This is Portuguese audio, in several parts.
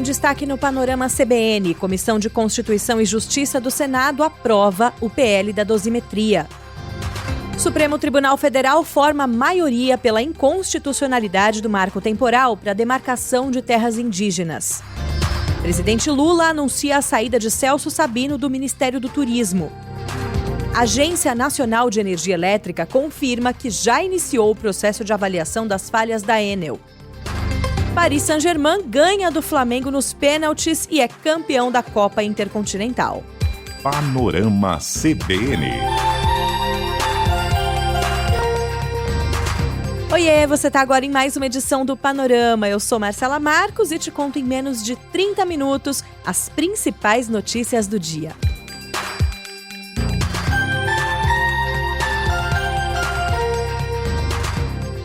destaque no Panorama CBN, Comissão de Constituição e Justiça do Senado aprova o PL da dosimetria. Supremo Tribunal Federal forma maioria pela inconstitucionalidade do marco temporal para a demarcação de terras indígenas. Presidente Lula anuncia a saída de Celso Sabino do Ministério do Turismo. Agência Nacional de Energia Elétrica confirma que já iniciou o processo de avaliação das falhas da Enel. Paris Saint-Germain ganha do Flamengo nos pênaltis e é campeão da Copa Intercontinental. Panorama CBN. Oiê, você está agora em mais uma edição do Panorama. Eu sou Marcela Marcos e te conto em menos de 30 minutos as principais notícias do dia.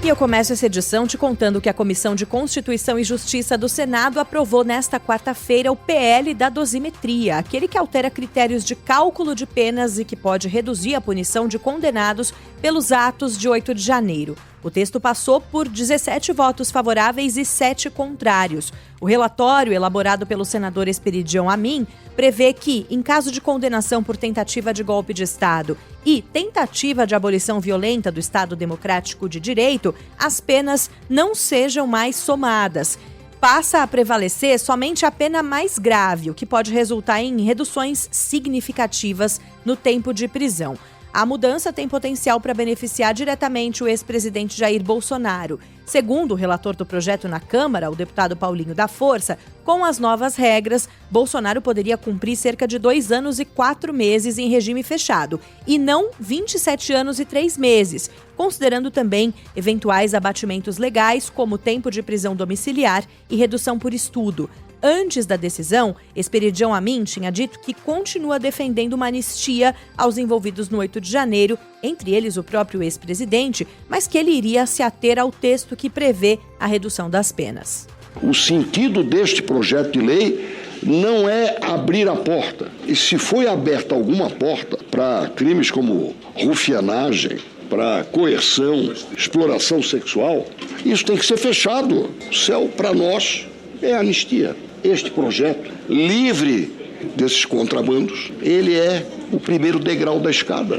E eu começo essa edição te contando que a Comissão de Constituição e Justiça do Senado aprovou nesta quarta-feira o PL da dosimetria, aquele que altera critérios de cálculo de penas e que pode reduzir a punição de condenados pelos atos de 8 de janeiro. O texto passou por 17 votos favoráveis e 7 contrários. O relatório, elaborado pelo senador Esperidião Amin, prevê que, em caso de condenação por tentativa de golpe de Estado e tentativa de abolição violenta do Estado Democrático de Direito, as penas não sejam mais somadas. Passa a prevalecer somente a pena mais grave, o que pode resultar em reduções significativas no tempo de prisão. A mudança tem potencial para beneficiar diretamente o ex-presidente Jair Bolsonaro. Segundo o relator do projeto na Câmara, o deputado Paulinho da Força, com as novas regras, Bolsonaro poderia cumprir cerca de 2 anos e 4 meses em regime fechado, e não 27 anos e 3 meses, considerando também eventuais abatimentos legais, como tempo de prisão domiciliar e redução por estudo. Antes da decisão, Esperidião Amin tinha dito que continua defendendo uma anistia aos envolvidos no 8 de janeiro, entre eles o próprio ex-presidente, mas que ele iria se ater ao texto que prevê a redução das penas. O sentido deste projeto de lei não é abrir a porta. E se foi aberta alguma porta para crimes como rufianagem, para coerção, exploração sexual, isso tem que ser fechado. O céu, para nós, é anistia. Este projeto, livre desses contrabandos, ele é o primeiro degrau da escada.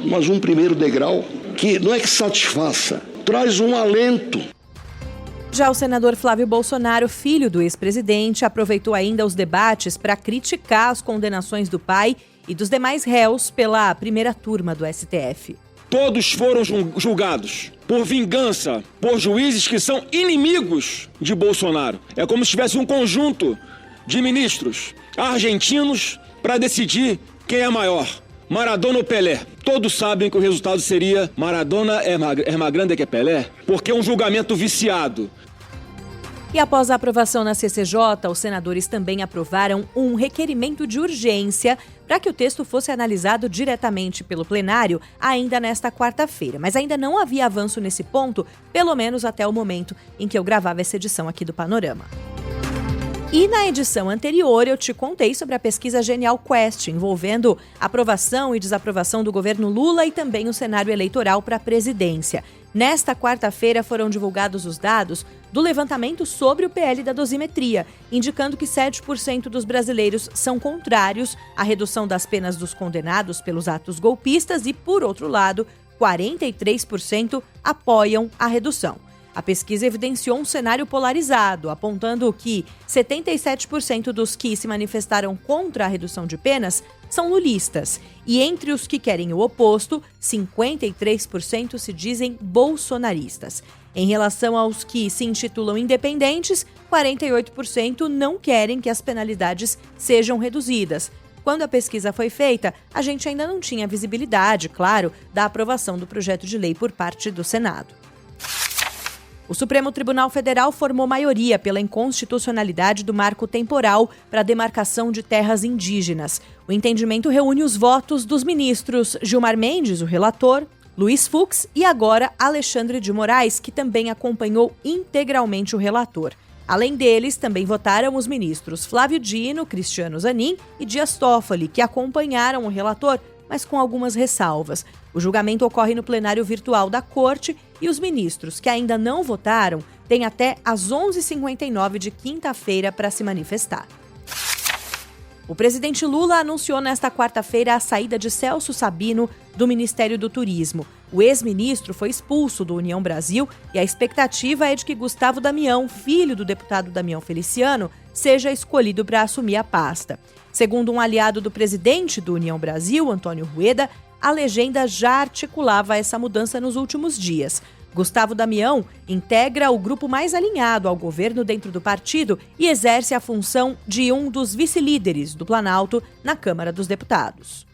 Mas um primeiro degrau que não é que satisfaça, traz um alento. Já o senador Flávio Bolsonaro, filho do ex-presidente, aproveitou ainda os debates para criticar as condenações do pai e dos demais réus pela primeira turma do STF. Todos foram julgados por vingança, por juízes que são inimigos de Bolsonaro. É como se tivesse um conjunto de ministros argentinos para decidir quem é maior, Maradona ou Pelé. Todos sabem que o resultado seria Maradona é mais grande que Pelé, porque é um julgamento viciado. E após a aprovação na CCJ, os senadores também aprovaram um requerimento de urgência para que o texto fosse analisado diretamente pelo plenário ainda nesta quarta-feira. Mas ainda não havia avanço nesse ponto, pelo menos até o momento em que eu gravava essa edição aqui do Panorama. E na edição anterior eu te contei sobre a pesquisa Genial Quest, envolvendo aprovação e desaprovação do governo Lula e também o cenário eleitoral para a presidência. Nesta quarta-feira foram divulgados os dados do levantamento sobre o PL da dosimetria, indicando que 7% dos brasileiros são contrários à redução das penas dos condenados pelos atos golpistas e, por outro lado, 43% apoiam a redução. A pesquisa evidenciou um cenário polarizado, apontando que 77% dos que se manifestaram contra a redução de penas são lulistas. E entre os que querem o oposto, 53% se dizem bolsonaristas. Em relação aos que se intitulam independentes, 48% não querem que as penalidades sejam reduzidas. Quando a pesquisa foi feita, a gente ainda não tinha visibilidade, claro, da aprovação do projeto de lei por parte do Senado. O Supremo Tribunal Federal formou maioria pela inconstitucionalidade do marco temporal para a demarcação de terras indígenas. O entendimento reúne os votos dos ministros Gilmar Mendes, o relator, Luiz Fux e agora Alexandre de Moraes, que também acompanhou integralmente o relator. Além deles, também votaram os ministros Flávio Dino, Cristiano Zanin e Dias Toffoli, que acompanharam o relator, mas com algumas ressalvas. O julgamento ocorre no plenário virtual da Corte e os ministros que ainda não votaram têm até às 11h59 de quinta-feira para se manifestar. O presidente Lula anunciou nesta quarta-feira a saída de Celso Sabino do Ministério do Turismo. O ex-ministro foi expulso do União Brasil e a expectativa é de que Gustavo Damião, filho do deputado Damião Feliciano, seja escolhido para assumir a pasta. Segundo um aliado do presidente do União Brasil, Antônio Rueda, a legenda já articulava essa mudança nos últimos dias. Gustavo Damião integra o grupo mais alinhado ao governo dentro do partido e exerce a função de um dos vice-líderes do Planalto na Câmara dos Deputados.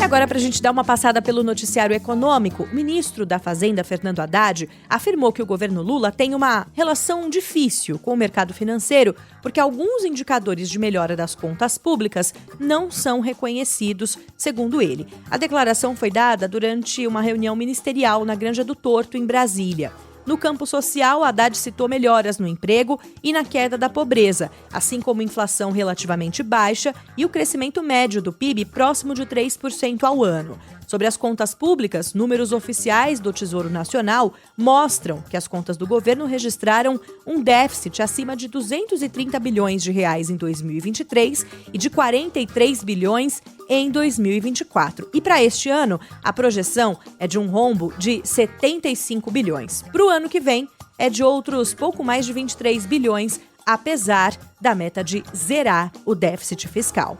Agora, para a gente dar uma passada pelo noticiário econômico, o ministro da Fazenda, Fernando Haddad, afirmou que o governo Lula tem uma relação difícil com o mercado financeiro, porque alguns indicadores de melhora das contas públicas não são reconhecidos, segundo ele. A declaração foi dada durante uma reunião ministerial na Granja do Torto, em Brasília. No campo social, Haddad citou melhoras no emprego e na queda da pobreza, assim como inflação relativamente baixa e o crescimento médio do PIB próximo de 3% ao ano. Sobre as contas públicas, números oficiais do Tesouro Nacional mostram que as contas do governo registraram um déficit acima de 230 bilhões de reais em 2023 e de 43 bilhões em 2024. E para este ano, a projeção é de um rombo de 75 bilhões. Para o ano que vem, é de outros pouco mais de 23 bilhões, apesar da meta de zerar o déficit fiscal.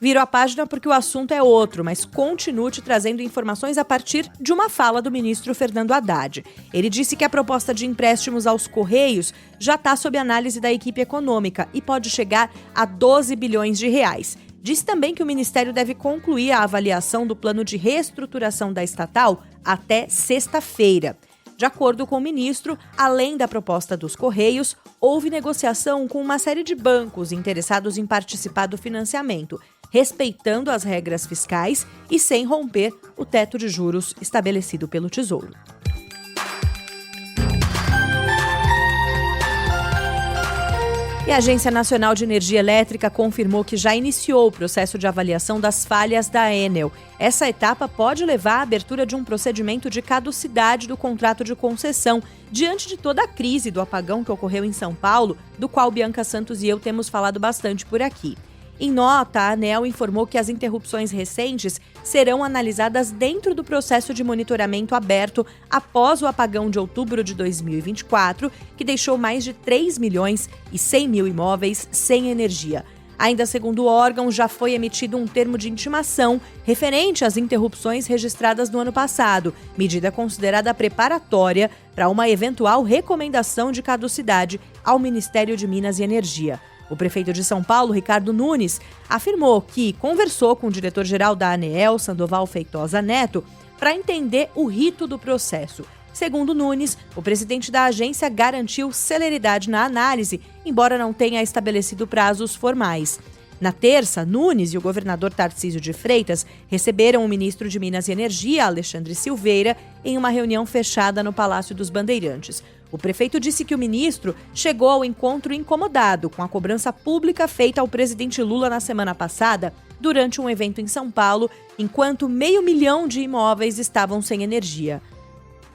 Viro a página porque o assunto é outro, mas continuo te trazendo informações a partir de uma fala do ministro Fernando Haddad. Ele disse que a proposta de empréstimos aos Correios já está sob análise da equipe econômica e pode chegar a 12 bilhões de reais. Disse também que o Ministério deve concluir a avaliação do plano de reestruturação da estatal até sexta-feira. De acordo com o ministro, além da proposta dos Correios, houve negociação com uma série de bancos interessados em participar do financiamento, respeitando as regras fiscais e sem romper o teto de juros estabelecido pelo Tesouro. E a Agência Nacional de Energia Elétrica confirmou que já iniciou o processo de avaliação das falhas da Enel. Essa etapa pode levar à abertura de um procedimento de caducidade do contrato de concessão, diante de toda a crise do apagão que ocorreu em São Paulo, do qual Bianca Santos e eu temos falado bastante por aqui. Em nota, a ANEEL informou que as interrupções recentes serão analisadas dentro do processo de monitoramento aberto após o apagão de outubro de 2024, que deixou mais de 3 milhões e 100 mil imóveis sem energia. Ainda segundo o órgão, já foi emitido um termo de intimação referente às interrupções registradas no ano passado, medida considerada preparatória para uma eventual recomendação de caducidade ao Ministério de Minas e Energia. O prefeito de São Paulo, Ricardo Nunes, afirmou que conversou com o diretor-geral da ANEEL, Sandoval Feitosa Neto, para entender o rito do processo. Segundo Nunes, o presidente da agência garantiu celeridade na análise, embora não tenha estabelecido prazos formais. Na terça, Nunes e o governador Tarcísio de Freitas receberam o ministro de Minas e Energia, Alexandre Silveira, em uma reunião fechada no Palácio dos Bandeirantes. O prefeito disse que o ministro chegou ao encontro incomodado com a cobrança pública feita ao presidente Lula na semana passada, durante um evento em São Paulo, enquanto 500 mil de imóveis estavam sem energia.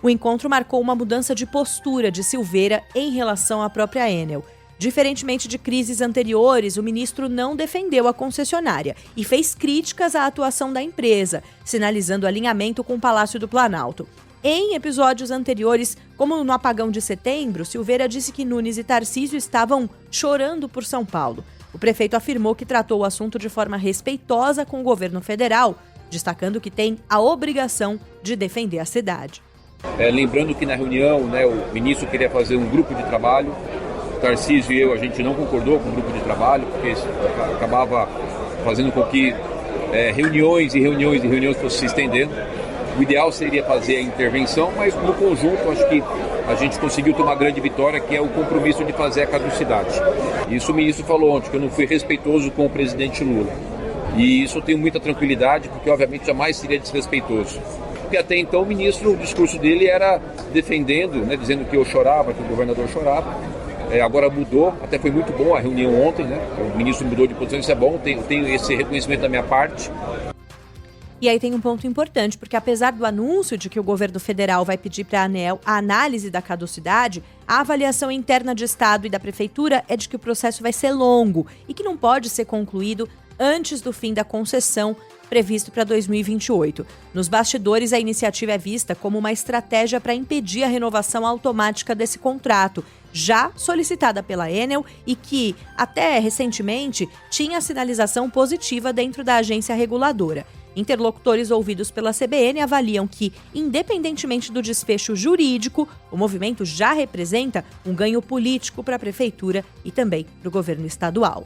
O encontro marcou uma mudança de postura de Silveira em relação à própria Enel. Diferentemente de crises anteriores, o ministro não defendeu a concessionária e fez críticas à atuação da empresa, sinalizando alinhamento com o Palácio do Planalto. Em episódios anteriores, como no apagão de setembro, Silveira disse que Nunes e Tarcísio estavam chorando por São Paulo. O prefeito afirmou que tratou o assunto de forma respeitosa com o governo federal, destacando que tem a obrigação de defender a cidade. Lembrando que na reunião, o ministro queria fazer um grupo de trabalho. O Tarcísio e eu, a gente não concordou com o grupo de trabalho, porque isso acabava fazendo com que reuniões fossem se estendendo. O ideal seria fazer a intervenção, mas no conjunto acho que a gente conseguiu ter uma grande vitória, que é o compromisso de fazer a caducidade. Isso o ministro falou ontem, que eu não fui respeitoso com o presidente Lula. E isso eu tenho muita tranquilidade, porque obviamente jamais seria desrespeitoso. Porque até então o discurso dele era defendendo, dizendo que eu chorava, que o governador chorava. Agora mudou, até foi muito bom a reunião ontem, né? O ministro mudou de posição, isso é bom, tenho esse reconhecimento da minha parte. E aí tem um ponto importante, porque apesar do anúncio de que o governo federal vai pedir para a ANEEL a análise da caducidade, a avaliação interna de Estado e da Prefeitura é de que o processo vai ser longo e que não pode ser concluído antes do fim da concessão previsto para 2028. Nos bastidores, a iniciativa é vista como uma estratégia para impedir a renovação automática desse contrato, já solicitada pela Enel e que, até recentemente, tinha sinalização positiva dentro da agência reguladora. Interlocutores ouvidos pela CBN avaliam que, independentemente do desfecho jurídico, o movimento já representa um ganho político para a Prefeitura e também para o governo estadual.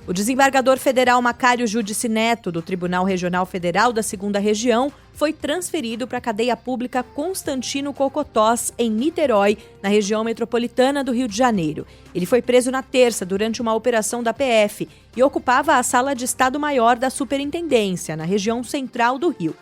O desembargador federal Macário Judici Neto, do Tribunal Regional Federal da 2ª Região, foi transferido para a cadeia pública Constantino Cocotós, em Niterói, na região metropolitana do Rio de Janeiro. Ele foi preso na terça durante uma operação da PF e ocupava a sala de Estado-Maior da Superintendência, na região central do Rio.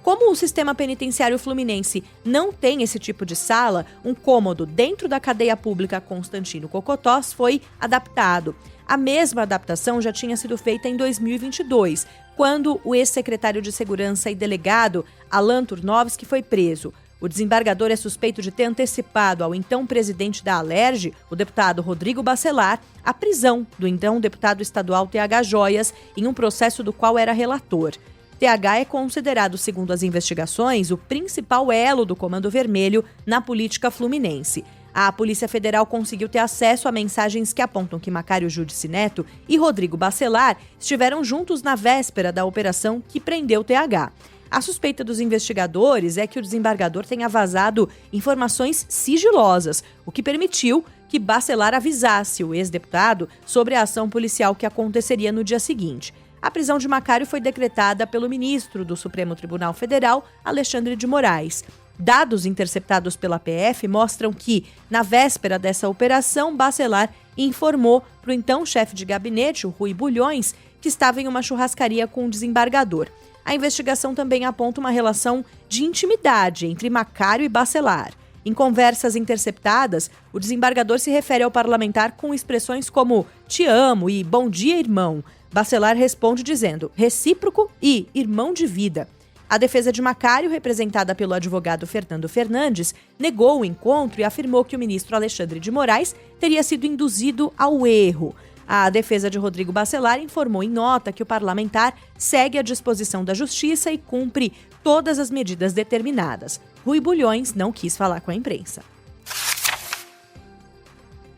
Como o sistema penitenciário fluminense não tem esse tipo de sala, um cômodo dentro da cadeia pública Constantino Cocotós foi adaptado. A mesma adaptação já tinha sido feita em 2022, quando o ex-secretário de Segurança e delegado Alan Turnovski foi preso. O desembargador é suspeito de ter antecipado ao então presidente da Alerj, o deputado Rodrigo Bacelar, a prisão do então deputado estadual TH Joias em um processo do qual era relator. TH é considerado, segundo as investigações, o principal elo do Comando Vermelho na política fluminense. A Polícia Federal conseguiu ter acesso a mensagens que apontam que Macário Judici Neto e Rodrigo Bacelar estiveram juntos na véspera da operação que prendeu TH. A suspeita dos investigadores é que o desembargador tenha vazado informações sigilosas, o que permitiu que Bacelar avisasse o ex-deputado sobre a ação policial que aconteceria no dia seguinte. A prisão de Macário foi decretada pelo ministro do Supremo Tribunal Federal, Alexandre de Moraes. Dados interceptados pela PF mostram que, na véspera dessa operação, Bacelar informou para o então chefe de gabinete, o Rui Bulhões, que estava em uma churrascaria com o desembargador. A investigação também aponta uma relação de intimidade entre Macário e Bacelar. Em conversas interceptadas, o desembargador se refere ao parlamentar com expressões como "te amo" e "bom dia, irmão". Bacelar responde dizendo "recíproco" e "irmão de vida". A defesa de Macário, representada pelo advogado Fernando Fernandes, negou o encontro e afirmou que o ministro Alexandre de Moraes teria sido induzido ao erro. A defesa de Rodrigo Bacelar informou em nota que o parlamentar segue à disposição da Justiça e cumpre todas as medidas determinadas. Rui Bulhões não quis falar com a imprensa.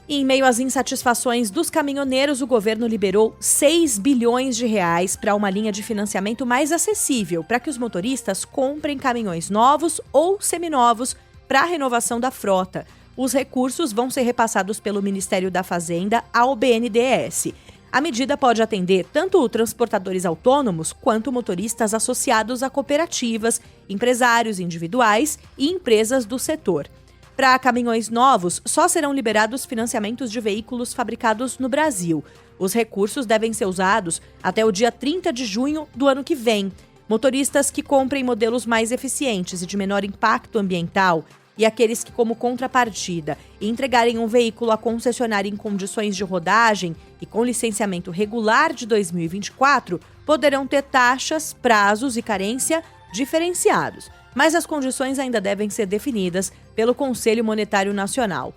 Em meio às insatisfações dos caminhoneiros, o governo liberou 6 bilhões de reais para uma linha de financiamento mais acessível para que os motoristas comprem caminhões novos ou seminovos para a renovação da frota. Os recursos vão ser repassados pelo Ministério da Fazenda ao BNDES. A medida pode atender tanto transportadores autônomos quanto motoristas associados a cooperativas, empresários individuais e empresas do setor. Para caminhões novos, só serão liberados financiamentos de veículos fabricados no Brasil. Os recursos devem ser usados até o dia 30 de junho do ano que vem. Motoristas que comprem modelos mais eficientes e de menor impacto ambiental e aqueles que, como contrapartida, entregarem um veículo à concessionária em condições de rodagem e com licenciamento regular de 2024, poderão ter taxas, prazos e carência diferenciados. Mas as condições ainda devem ser definidas pelo Conselho Monetário Nacional.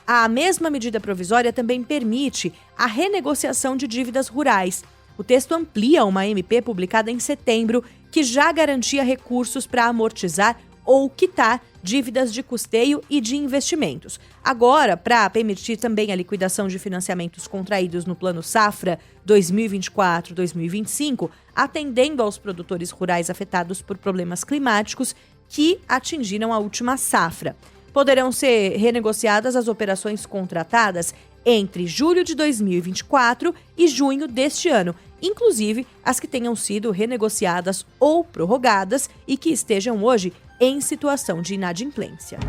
A mesma medida provisória também permite a renegociação de dívidas rurais. O texto amplia uma MP publicada em setembro que já garantia recursos para amortizar ou quitar dívidas de custeio e de investimentos. Agora, para permitir também a liquidação de financiamentos contraídos no Plano Safra 2024-2025, atendendo aos produtores rurais afetados por problemas climáticos que atingiram a última safra. Poderão ser renegociadas as operações contratadas entre julho de 2024 e junho deste ano, inclusive as que tenham sido renegociadas ou prorrogadas e que estejam hoje em situação de inadimplência.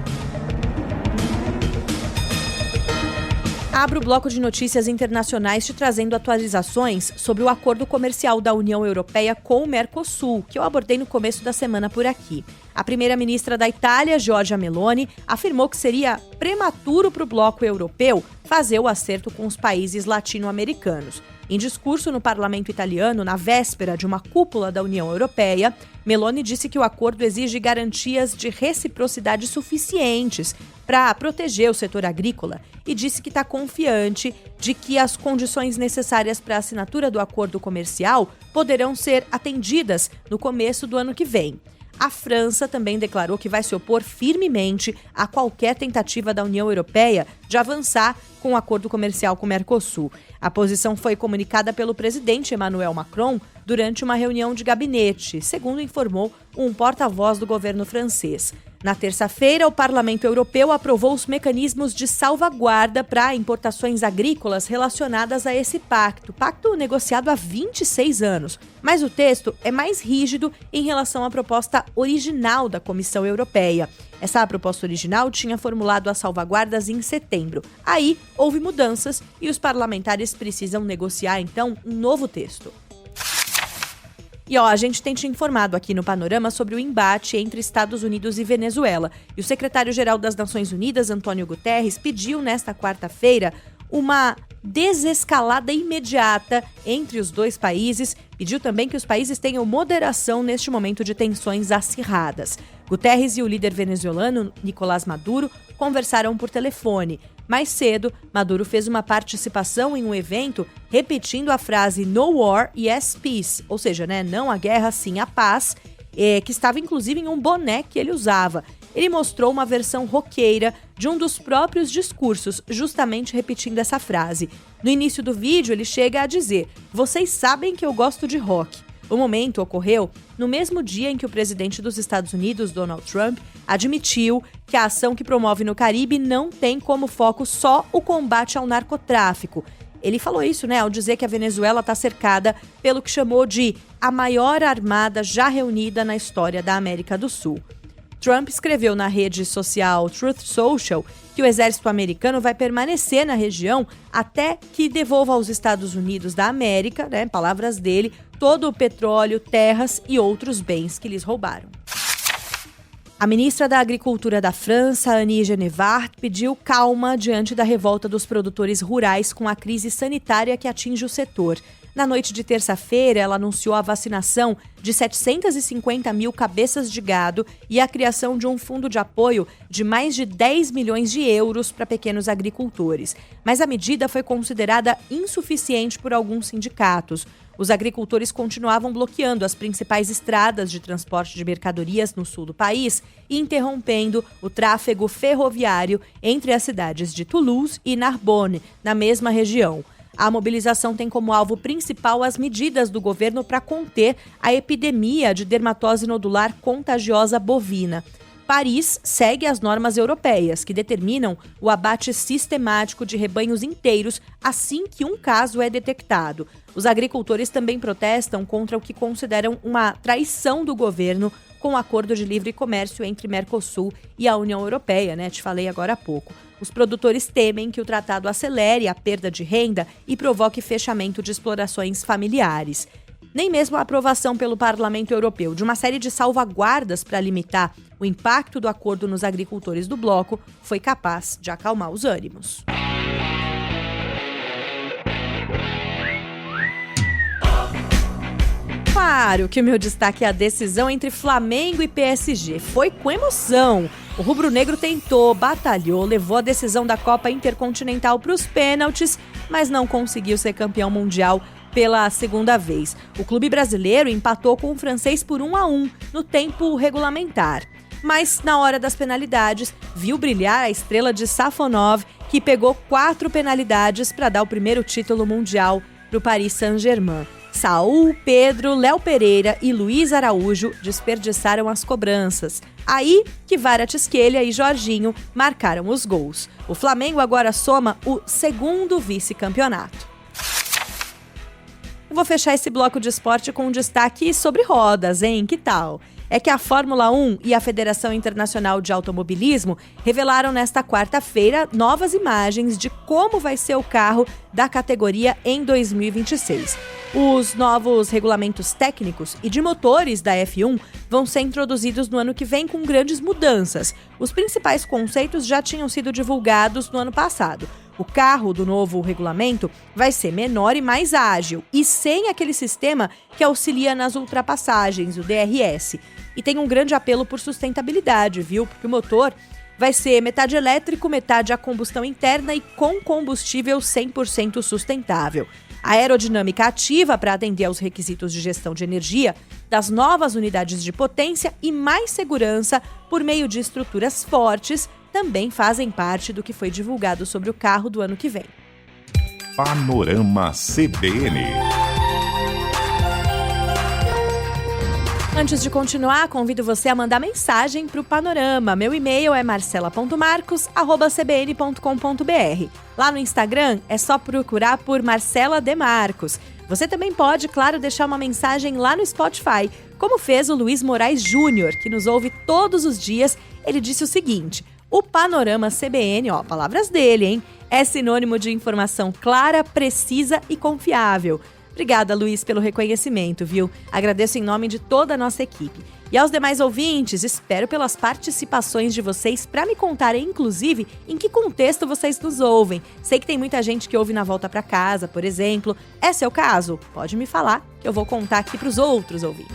Abro o bloco de notícias internacionais te trazendo atualizações sobre o acordo comercial da União Europeia com o Mercosul, que eu abordei no começo da semana por aqui. A primeira-ministra da Itália, Giorgia Meloni, afirmou que seria prematuro para o bloco europeu fazer o acerto com os países latino-americanos. Em discurso no parlamento italiano, na véspera de uma cúpula da União Europeia, Meloni disse que o acordo exige garantias de reciprocidade suficientes para proteger o setor agrícola e disse que está confiante de que as condições necessárias para a assinatura do acordo comercial poderão ser atendidas no começo do ano que vem. A França também declarou que vai se opor firmemente a qualquer tentativa da União Europeia de avançar com o acordo comercial com o Mercosul. A posição foi comunicada pelo presidente Emmanuel Macron durante uma reunião de gabinete, segundo informou um porta-voz do governo francês. Na terça-feira, o Parlamento Europeu aprovou os mecanismos de salvaguarda para importações agrícolas relacionadas a esse pacto negociado há 26 anos. Mas o texto é mais rígido em relação à proposta original da Comissão Europeia. Essa proposta original tinha formulado as salvaguardas em setembro. Aí, houve mudanças e os parlamentares precisam negociar, então, um novo texto. E a gente tem te informado aqui no Panorama sobre o embate entre Estados Unidos e Venezuela. E o secretário-geral das Nações Unidas, Antônio Guterres, pediu nesta quarta-feira uma desescalada imediata entre os dois países. Pediu também que os países tenham moderação neste momento de tensões acirradas. Guterres e o líder venezuelano, Nicolás Maduro, conversaram por telefone. Mais cedo, Maduro fez uma participação em um evento repetindo a frase "No war, yes peace", ou seja, não a guerra, sim a paz, que estava inclusive em um boné que ele usava. Ele mostrou uma versão roqueira de um dos próprios discursos, justamente repetindo essa frase. No início do vídeo, ele chega a dizer: "Vocês sabem que eu gosto de rock". O momento ocorreu no mesmo dia em que o presidente dos Estados Unidos, Donald Trump, admitiu que a ação que promove no Caribe não tem como foco só o combate ao narcotráfico. Ele falou isso, ao dizer que a Venezuela está cercada pelo que chamou de a maior armada já reunida na história da América do Sul. Trump escreveu na rede social Truth Social que o exército americano vai permanecer na região até que devolva aos Estados Unidos da América, palavras dele, todo o petróleo, terras e outros bens que lhes roubaram. A ministra da Agricultura da França, Annie Genevard, pediu calma diante da revolta dos produtores rurais com a crise sanitária que atinge o setor. Na noite de terça-feira, ela anunciou a vacinação de 750 mil cabeças de gado e a criação de um fundo de apoio de mais de 10 milhões de euros para pequenos agricultores. Mas a medida foi considerada insuficiente por alguns sindicatos. Os agricultores continuavam bloqueando as principais estradas de transporte de mercadorias no sul do país e interrompendo o tráfego ferroviário entre as cidades de Toulouse e Narbonne, na mesma região. A mobilização tem como alvo principal as medidas do governo para conter a epidemia de dermatose nodular contagiosa bovina. Paris segue as normas europeias, que determinam o abate sistemático de rebanhos inteiros assim que um caso é detectado. Os agricultores também protestam contra o que consideram uma traição do governo com o acordo de livre comércio entre Mercosul e a União Europeia, Te falei agora há pouco. Os produtores temem que o tratado acelere a perda de renda e provoque fechamento de explorações familiares. Nem mesmo a aprovação pelo Parlamento Europeu de uma série de salvaguardas para limitar o impacto do acordo nos agricultores do bloco foi capaz de acalmar os ânimos. Claro que o meu destaque é a decisão entre Flamengo e PSG. Foi com emoção. O rubro-negro tentou, batalhou, levou a decisão da Copa Intercontinental para os pênaltis, mas não conseguiu ser campeão mundial pela segunda vez. O clube brasileiro empatou com o francês por 1-1 no tempo regulamentar. Mas, na hora das penalidades, viu brilhar a estrela de Safonov, que pegou 4 penalidades para dar o primeiro título mundial para o Paris Saint-Germain. Saúl, Pedro, Léo Pereira e Luiz Araújo desperdiçaram as cobranças. Aí que Kvaratskhelia e Jorginho marcaram os gols. O Flamengo agora soma o segundo vice-campeonato. Eu vou fechar esse bloco de esporte com um destaque sobre rodas, hein? Que tal? É que a Fórmula 1 e a Federação Internacional de Automobilismo revelaram nesta quarta-feira novas imagens de como vai ser o carro da categoria em 2026. Os novos regulamentos técnicos e de motores da F1 vão ser introduzidos no ano que vem com grandes mudanças. Os principais conceitos já tinham sido divulgados no ano passado. O carro do novo regulamento vai ser menor e mais ágil, e sem aquele sistema que auxilia nas ultrapassagens, o DRS. E tem um grande apelo por sustentabilidade, viu? Porque o motor vai ser metade elétrico, metade a combustão interna e com combustível 100% sustentável. A aerodinâmica ativa para atender aos requisitos de gestão de energia das novas unidades de potência e mais segurança por meio de estruturas fortes também fazem parte do que foi divulgado sobre o carro do ano que vem. Panorama CBN. Antes de continuar, convido você a mandar mensagem para o Panorama. Meu e-mail é marcela.marcos@cbn.com.br. Lá no Instagram é só procurar por Marcela Demarcos. Você também pode, claro, deixar uma mensagem lá no Spotify, como fez o Luiz Moraes Júnior, que nos ouve todos os dias. Ele disse o seguinte: o Panorama CBN, palavras dele, hein? É sinônimo de informação clara, precisa e confiável. Obrigada, Luiz, pelo reconhecimento, viu? Agradeço em nome de toda a nossa equipe. E aos demais ouvintes, espero pelas participações de vocês para me contarem, inclusive, em que contexto vocês nos ouvem. Sei que tem muita gente que ouve na volta para casa, por exemplo. É seu caso? Pode me falar, que eu vou contar aqui para os outros ouvintes.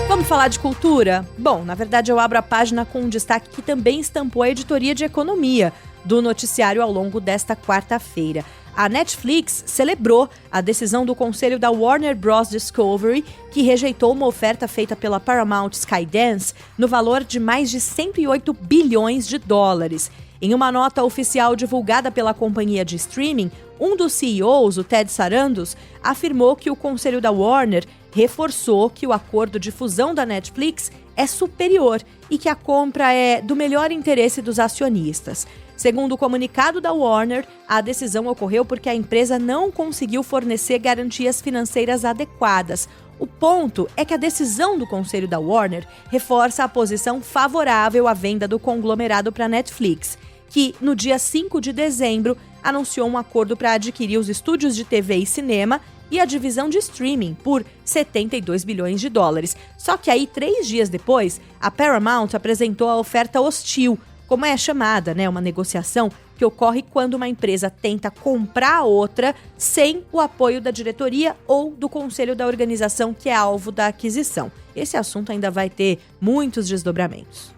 Vamos falar de cultura? Bom, na verdade eu abro a página com um destaque que também estampou a editoria de economia do noticiário ao longo desta quarta-feira. A Netflix celebrou a decisão do conselho da Warner Bros. Discovery, que rejeitou uma oferta feita pela Paramount Skydance no valor de mais de 108 bilhões de dólares. Em uma nota oficial divulgada pela companhia de streaming, um dos CEOs, o Ted Sarandos, afirmou que o conselho da Warner reforçou que o acordo de fusão da Netflix é superior e que a compra é do melhor interesse dos acionistas. Segundo o comunicado da Warner, a decisão ocorreu porque a empresa não conseguiu fornecer garantias financeiras adequadas. O ponto é que a decisão do conselho da Warner reforça a posição favorável à venda do conglomerado para a Netflix, que, no dia 5 de dezembro, anunciou um acordo para adquirir os estúdios de TV e cinema e a divisão de streaming por 72 bilhões de dólares. Só que aí, 3 dias depois, a Paramount apresentou a oferta hostil, como é chamada, uma negociação que ocorre quando uma empresa tenta comprar a outra sem o apoio da diretoria ou do conselho da organização que é alvo da aquisição. Esse assunto ainda vai ter muitos desdobramentos.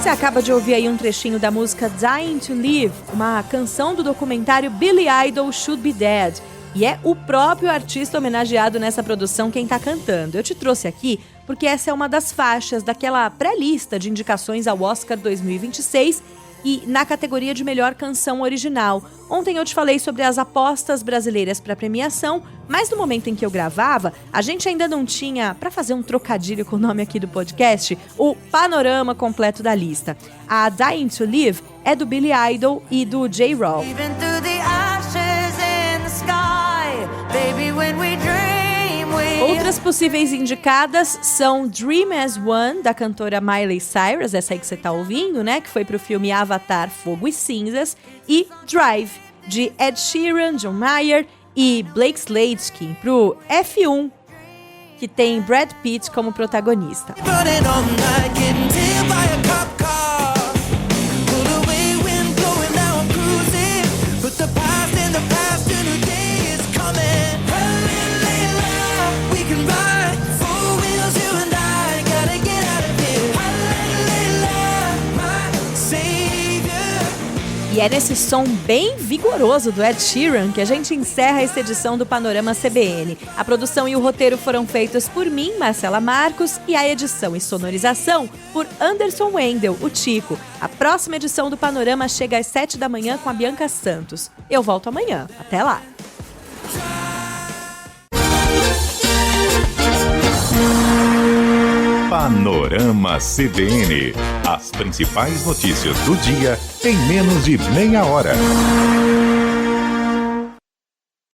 Você acaba de ouvir aí um trechinho da música Dying to Live, uma canção do documentário Billy Idol Should Be Dead. E é o próprio artista homenageado nessa produção quem tá cantando. Eu te trouxe aqui porque essa é uma das faixas daquela pré-lista de indicações ao Oscar 2026 e na categoria de melhor canção original. Ontem eu te falei sobre as apostas brasileiras para premiação, mas no momento em que eu gravava, a gente ainda não tinha, para fazer um trocadilho com o nome aqui do podcast, o panorama completo da lista. A Dying to Live é do Billy Idol e do J-Roll. Outras possíveis indicadas são Dream as One, da cantora Miley Cyrus, essa aí que você tá ouvindo, que foi pro filme Avatar, Fogo e Cinzas, e Drive, de Ed Sheeran, John Mayer e Blake Slavsky, pro F1, que tem Brad Pitt como protagonista. E é nesse som bem vigoroso do Ed Sheeran que a gente encerra essa edição do Panorama CBN. A produção e o roteiro foram feitos por mim, Marcela Marcos, e a edição e sonorização por Anderson Wendel, o Tico. A próxima edição do Panorama chega às 7 da manhã com a Bianca Santos. Eu volto amanhã. Até lá! Panorama CBN. As principais notícias do dia em menos de meia hora.